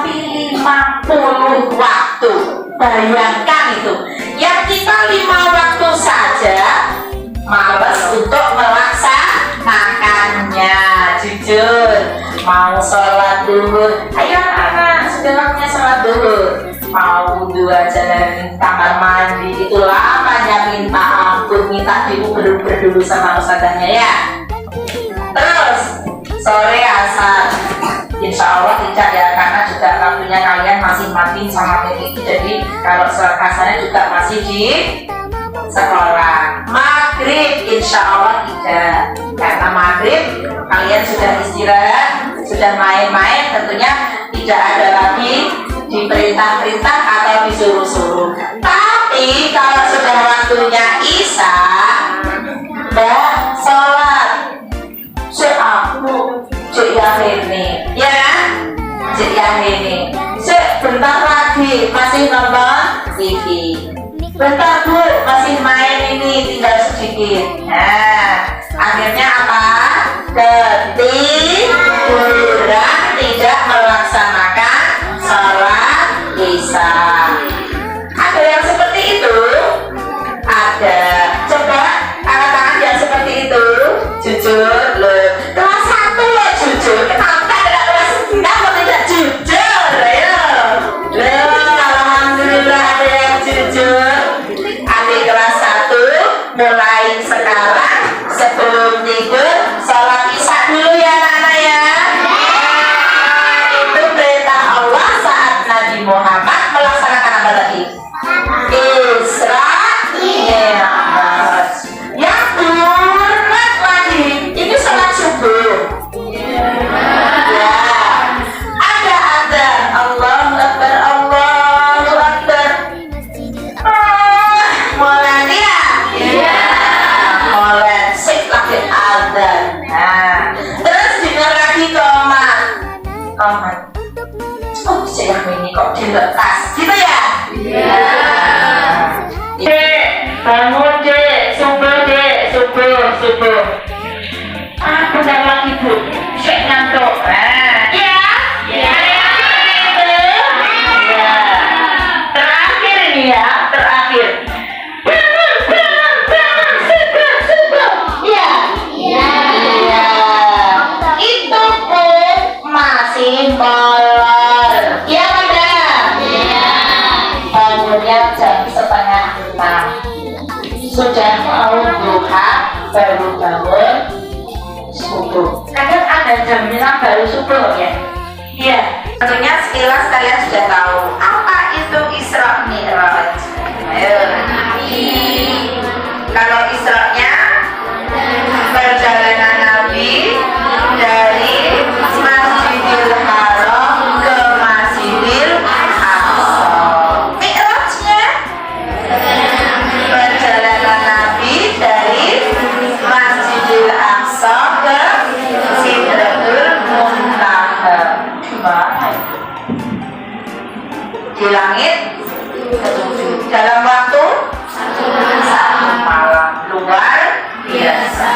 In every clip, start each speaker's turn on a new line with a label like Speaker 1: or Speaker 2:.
Speaker 1: tapi 50 waktu. Bayangkan itu, yang kita 5 waktu saja malas untuk melaksanakannya. Jujur, mau sholat duhur, ayo anak, sudah waktunya sholat duhur. Mau wudhu aja dari kamar mandi, itu lamanya minta ampun, minta diuber-uber dulu sama ustadzanya ya. Terus sore asar, insya Allah tidak ya, karena juga waktunya kalian masih mati sama titik. Jadi kalau sholat asarnya juga masih di sekolah. Maghrib insya Allah tidak, karena maghrib kalian sudah istirahat, sudah main-main, tentunya tidak ada lagi diperintah-perintah atau disuruh-suruh. Tapi kalau sudah waktunya isya, Mbak sholat, cek aku, cek yang ini, ya, cek yang ini, cek bentar lagi masih nonton TV, bentar Bu masih main ini tinggal sedikit. Nah, akhirnya apa? Ketiduran, tidak melaksanakan sholat isya. Ada yang seperti itu? Ada. Coba angkat tangan yang seperti itu. Jujur loh. Kelas 1 loh jujur. Kenapa tidak kelas 9 kok tidak jujur? Ayo. Loh, alhamdulillah ada yang jujur. Adik kelas 1 mulai sekarang sebelum tidur sholat isya dulu ya anak-anak ya. Itu perintah Allah saat Nabi Muhammad melaksanakan apa tadi? Isra Mi'raj. Yang berat lagi, ini sholat subuh. Ya, ada adzan, Allahu Akbar, Allahu Akbar. Mulai ya? Iya. Mulai sik lagi adzan. Nah, terus dengar lagi komat. Oh, yang ini kok dilepas, gitu ya? Iya. Dek, bangun dek, subuh. Ah, bentar lagi Bu, cek ngantuk. Ya. Ya. Terakhir ini ya, terakhir. Subuh. Ya. Ya. Itu pun masih molor. Ya madam. Bangunnya jam 5:30. Sudah mau duha baru bangun subuh. Kadang ada jaminan baru subuh ya. Iya. Tentunya sekilas kalian sudah tahu apa itu Isra Mi'raj. Ayo. Kalau Isra-nya perjalanan Nabi dari Masjidil Haram ke Masjidil Aqsa. Mi'rajnya perjalanan Nabi dari Masjidil Aqsa ke Sidratul Muntaha. Gimana? Di langit ketujuh dalam waktu 1 malam, luar biasa.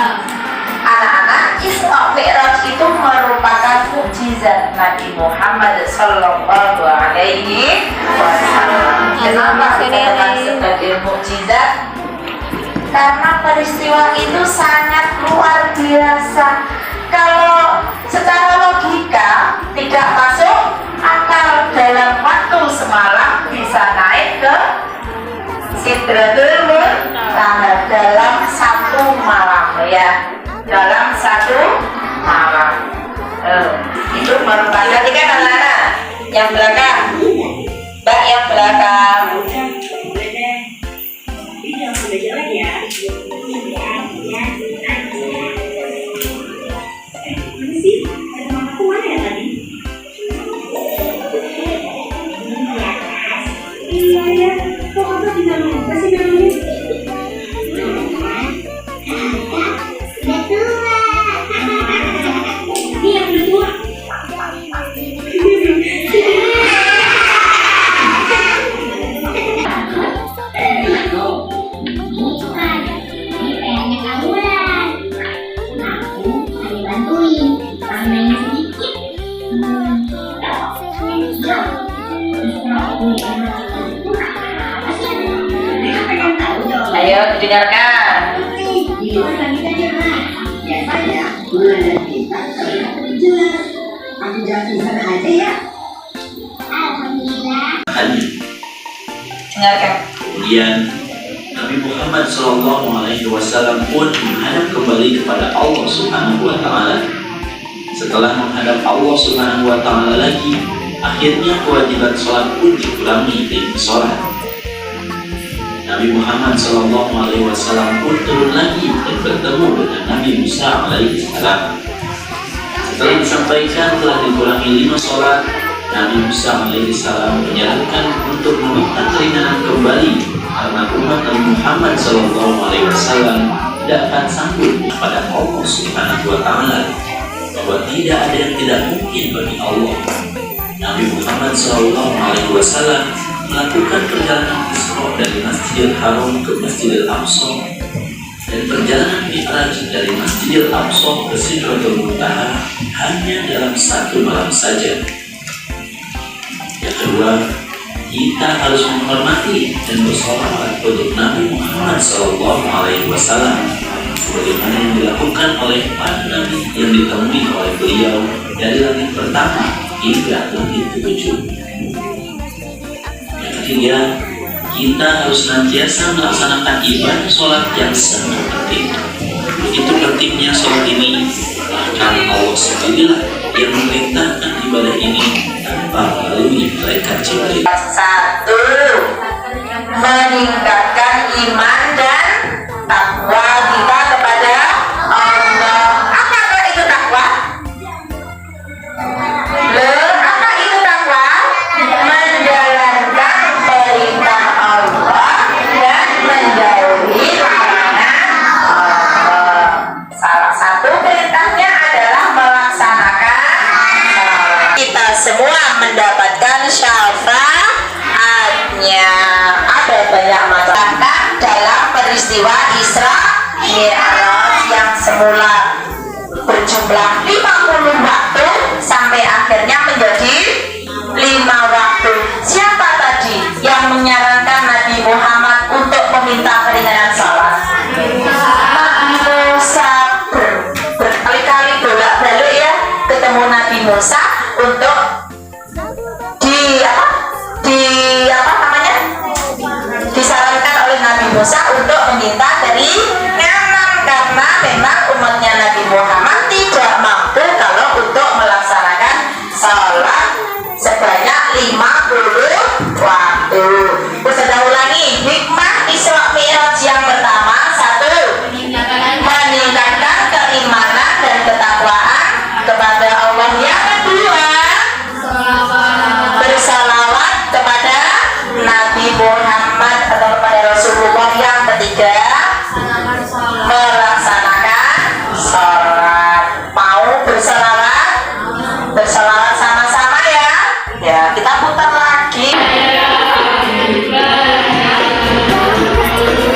Speaker 1: Anak-anak, Isra Mi'raj itu merupakan mukjizat Nabi Muhammad Sallallahu Alaihi Wasallam. Kenapa dikatakan sebagai mukjizat? Karena peristiwa itu sangat luar biasa. Kalau secara logika tidak masuk akal, dalam waktu semalam bisa naik ke Sidratul Muntaha dalam 1 malam ya, dalam 1 malam. Itu merupakan tiga anak-anak yang belakang, Mbak yang belakang. Ayo didengarkan. Dengarkan.
Speaker 2: Kemudian Nabi Muhammad SAW pun menghadap kembali kepada Allah Subhanahu wa Ta'ala. Setelah menghadap Allah Subhanahu wa Ta'ala lagi, akhirnya kewajiban sholat pun dikurangi dengan sholat. Nabi Muhammad SAW pun turun lagi dan bertemu dengan Nabi Musa alaihissalam. Setelah disampaikan telah dikurangi 5 sholat, Nabi Musa alaihissalam menyarankan untuk meminta keringanan kembali karena umat Nabi Muhammad SAW tidak akan sanggup kepada Allah Subhanahu wa Ta'ala, bahwa tidak ada yang tidak mungkin bagi Allah. Nabi Muhammad SAW melakukan perjalanan Isra dari Masjidil Haram ke Masjidil Aqsa, dan perjalanan Mi'raj dari Masjidil Aqsa ke Sidratul Muntaha hanya dalam 1 malam saja. Yang kedua, kita harus menghormati dan bersolawat untuk Nabi Muhammad SAW sebagaimana yang dilakukan oleh para nabi yang ditemui oleh beliau dari langit pertama hingga langit ke-7. Yang ketiga, kita harus senantiasa melaksanakan ibadah sholat yang sangat penting. Begitu pentingnya sholat ini, bahkan Allah sendirilah yang memerintahkan ibadah ini tanpa melalui malaikat Jibril.
Speaker 1: 1. Meningkatkan iman dan takwa kita kepada Allah. Apakah itu takwa? Apa itu takwa? Menjalankan perintah Allah dan menjauhi larangan Allah. Salah satu perintahnya adalah melaksanakan sholat. Kita semua mendapatkan syafaatnya. Ada banyak masalah dalam peristiwa Isra Mi'raj yang semula berjumlah 50 waktu sampai akhirnya menjadi 5 waktu. Siapa tadi yang menyarankan Nabi Muhammad untuk meminta keringanan sholat? Nabi Musa. Berkali-kali bolak-balik ya ketemu Nabi Musa untuk disarankan oleh Nabi Musa untuk meminta keringanan karena memang umatnya Nabi Muhammad tidak mampu kalau untuk melaksanakan sholat sebanyak 50 waktu. Saya ulangi, hikmah Isra Mi'raj yang pertama, 1. Meningkatkan keimanan dan ketakwaan kepada Allah. Yang kedua, bersalawat kepada Nabi Muhammad atau kepada Rasulullah. Yang ketiga, melaksanakan sholat. Mau bersalawat? Bersalawat sama-sama ya. Ya, kita putar lagi.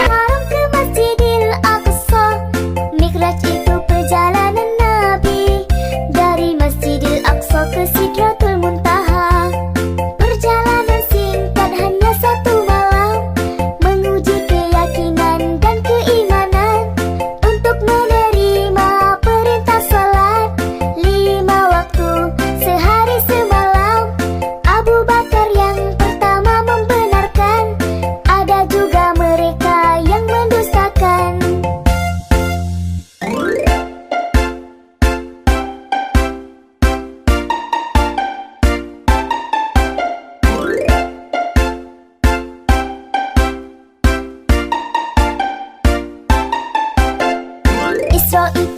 Speaker 3: Haram ke Masjidil Aqsa, Mi'raj itu perjalanan Nabi dari Masjidil Aqsa ke Sidratul Muntaha. Perjalanan singkat hanya 1 malam, menguji keyakinan dan keimanan untuk menerima perintah salat 5 waktu sehari semalam. Abu Bakar yang pertama membenarkan, ada juga mereka yang mendustakan. Isra itu